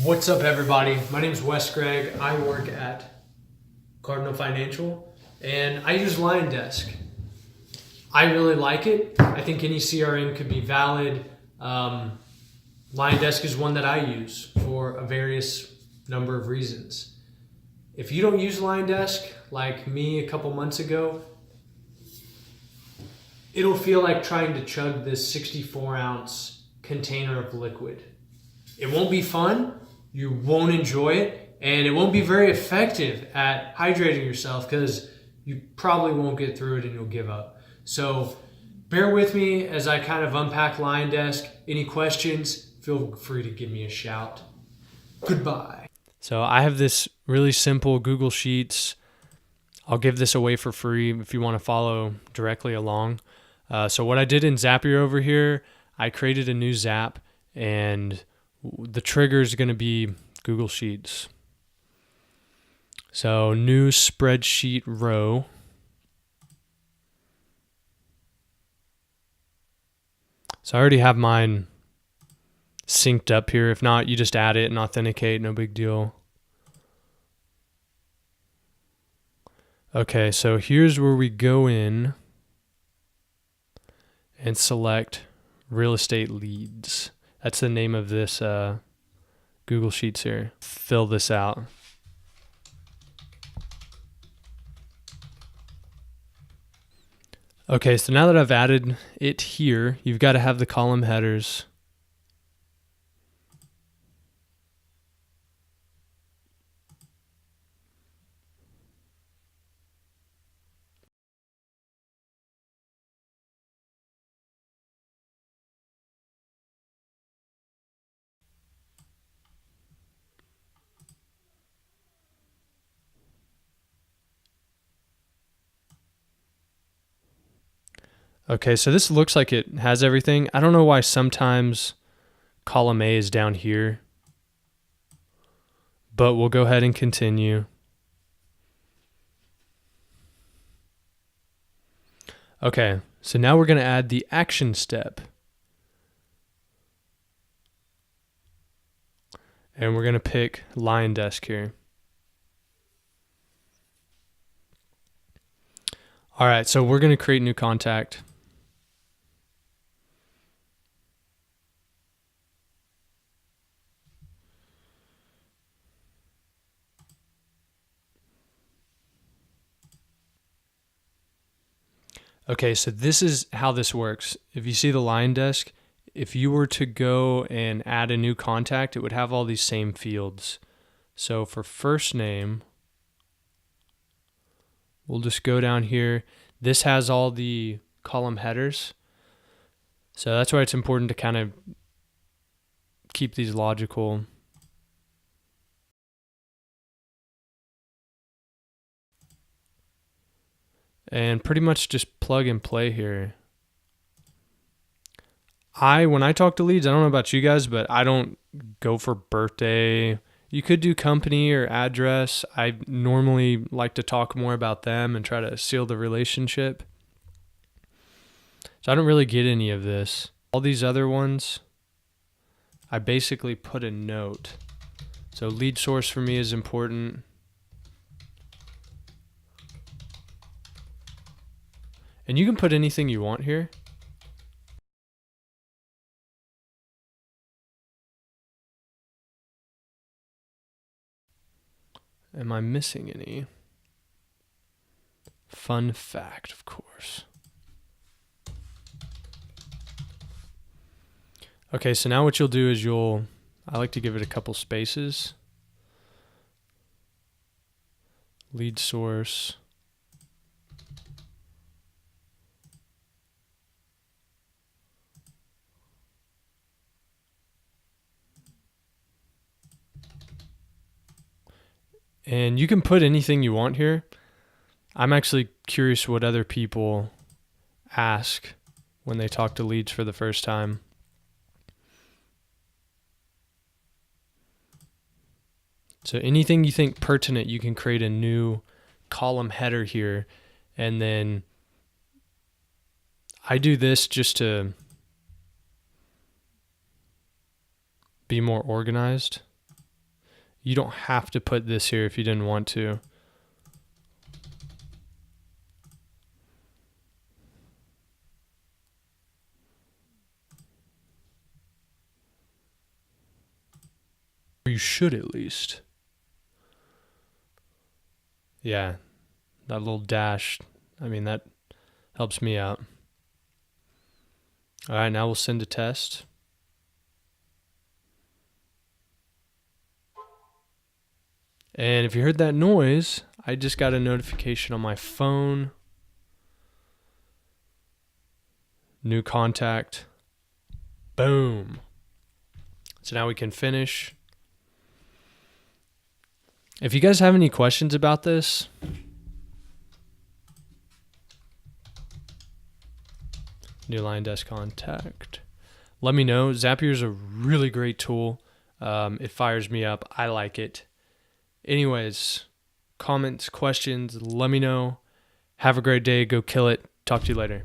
What's up, everybody? My name is Wes Gregg. I work at Cardinal Financial, and I use LionDesk. I really like it. I think any CRM could be valid. LionDesk is one that I use for a various number of reasons. If you don't use LionDesk, like me a couple months ago, it'll feel like trying to chug this 64-ounce container of liquid. It won't be fun, you won't enjoy it, and it won't be very effective at hydrating yourself because you probably won't get through it and you'll give up. So bear with me as I kind of unpack LionDesk. Any questions, feel free to give me a shout. Goodbye. So I have this really simple Google Sheets. I'll give this away for free if you want to follow directly along. So what I did in Zapier over here, I created a new Zap, and the trigger is going to be Google Sheets. So new Spreadsheet Row. So I already have mine synced up here. If not, you just add it and authenticate, no big deal. Okay, so here's where we go in and select real estate leads. That's the name of this Google Sheets here. Fill this out. Okay, so now that I've added it here, you've got to have the column headers. Okay, so this looks like it has everything. I don't know why sometimes column A is down here, but we'll go ahead and continue. Okay, so now we're going to add the action step. And we're going to pick LionDesk here. All right, so we're going to create new contact. Okay, so this is how this works. If you see the LionDesk, if you were to go and add a new contact, it would have all these same fields. So for first name, we'll just go down here. This has all the column headers. So that's why it's important to kind of keep these logical. And pretty much just plug and play here. When I talk to leads, I don't know about you guys, but I don't go for birthday. You could do company or address. I normally like to talk more about them and try to seal the relationship. So I don't really get any of this. All these other ones, I basically put a note. So lead source for me is important. And you can put anything you want here. Am I missing any? Fun fact, of course. Okay, so now what you'll do is I like to give it a couple spaces. Lead source. And you can put anything you want here. I'm actually curious what other people ask when they talk to leads for the first time. So anything you think pertinent, you can create a new column header here. And then I do this just to be more organized. You don't have to put this here if you didn't want to. Or you should at least. Yeah, that little dash, I mean, that helps me out. All right, now we'll send a test. And if you heard that noise, I just got a notification on my phone. New contact. Boom. So now we can finish. If you guys have any questions about this, new LionDesk Contact, let me know. Zapier is a really great tool. It fires me up. I like it. Anyways, comments, questions, let me know. Have a great day. Go kill it. Talk to you later.